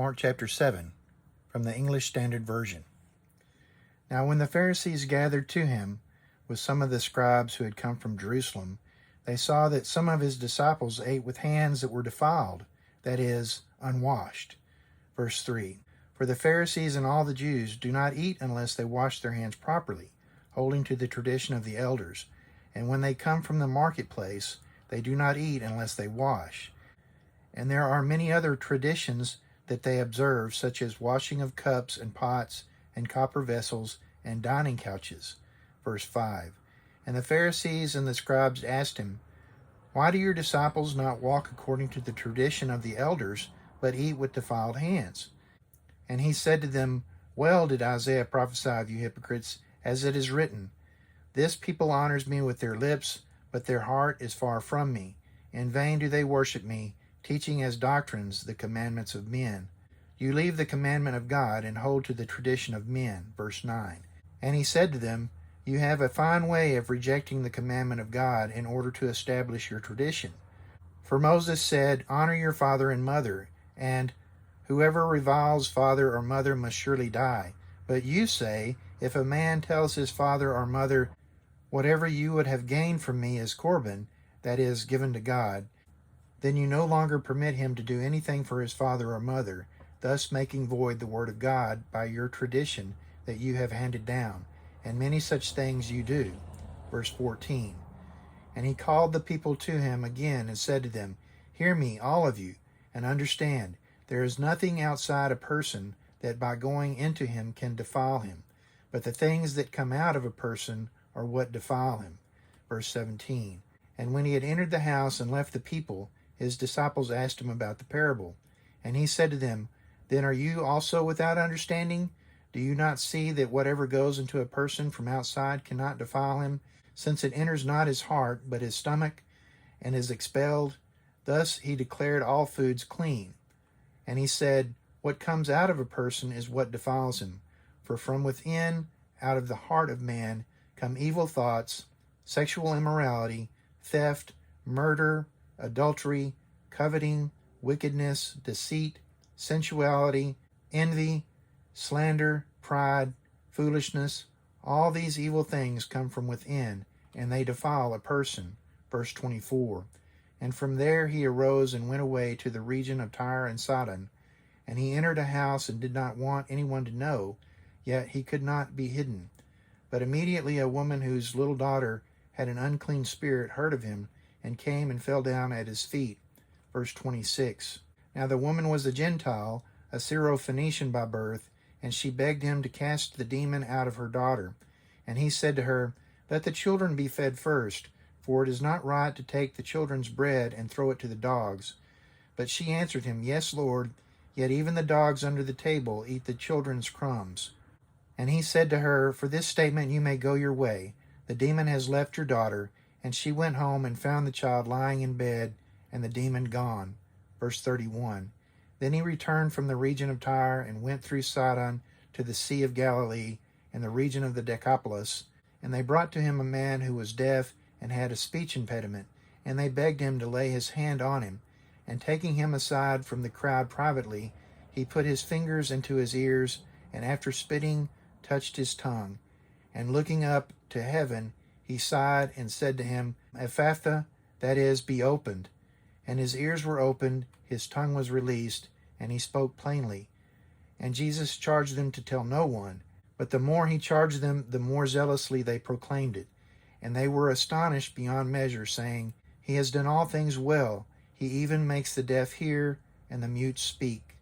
Mark chapter 7, from the English Standard Version. Now when the Pharisees gathered to him with some of the scribes who had come from Jerusalem, they saw that some of his disciples ate with hands that were defiled, that is, unwashed. Verse 3, For the Pharisees and all the Jews do not eat unless they wash their hands properly, holding to the tradition of the elders. And when they come from the marketplace, they do not eat unless they wash. And there are many other traditions that they observe, such as washing of cups and pots and copper vessels and dining couches. Verse 5, And the Pharisees and the scribes asked him, Why do your disciples not walk according to the tradition of the elders, but eat with defiled hands? And he said to them, Well did Isaiah prophesy of you hypocrites, as it is written, This people honors me with their lips, but their heart is far from me. In vain do they worship me, teaching as doctrines the commandments of men. You leave the commandment of God and hold to the tradition of men. Verse 9. And he said to them, You have a fine way of rejecting the commandment of God in order to establish your tradition. For Moses said, Honor your father and mother, and whoever reviles father or mother must surely die. But you say, If a man tells his father or mother, Whatever you would have gained from me is Corban, that is, given to God, then you no longer permit him to do anything for his father or mother, thus making void the word of God by your tradition that you have handed down, and many such things you do. Verse 14. And he called the people to him again and said to them, Hear me, all of you, and understand, there is nothing outside a person that by going into him can defile him, but the things that come out of a person are what defile him. Verse 17. And when he had entered the house and left the people, his disciples asked him about the parable. And he said to them, Then are you also without understanding? Do you not see that whatever goes into a person from outside cannot defile him, since it enters not his heart, but his stomach, and is expelled? Thus he declared all foods clean. And he said, What comes out of a person is what defiles him. For from within, out of the heart of man, come evil thoughts, sexual immorality, theft, murder, adultery, coveting, wickedness, deceit, sensuality, envy, slander, pride, foolishness. All these evil things come from within, and they defile a person. Verse 24. And from there he arose and went away to the region of Tyre and Sidon. And he entered a house and did not want anyone to know, yet he could not be hidden. But immediately a woman whose little daughter had an unclean spirit heard of him, and came and fell down at his feet. Verse 26. Now the woman was a Gentile, a Syrophoenician by birth, and she begged him to cast the demon out of her daughter. And he said to her, Let the children be fed first, for it is not right to take the children's bread and throw it to the dogs. But she answered him, Yes, Lord, yet even the dogs under the table eat the children's crumbs. And he said to her, For this statement you may go your way. The demon has left your daughter. And she went home and found the child lying in bed, and the demon gone. Verse 31. Then he returned from the region of Tyre and went through Sidon to the Sea of Galilee and the region of the Decapolis. And they brought to him a man who was deaf and had a speech impediment. And they begged him to lay his hand on him. And taking him aside from the crowd privately, he put his fingers into his ears, and after spitting, touched his tongue. And looking up to heaven, he sighed and said to him, Ephphatha, that is, be opened. And his ears were opened, his tongue was released, and he spoke plainly. And Jesus charged them to tell no one, but the more he charged them, the more zealously they proclaimed it. And they were astonished beyond measure, saying, He has done all things well. He even makes the deaf hear and the mute speak.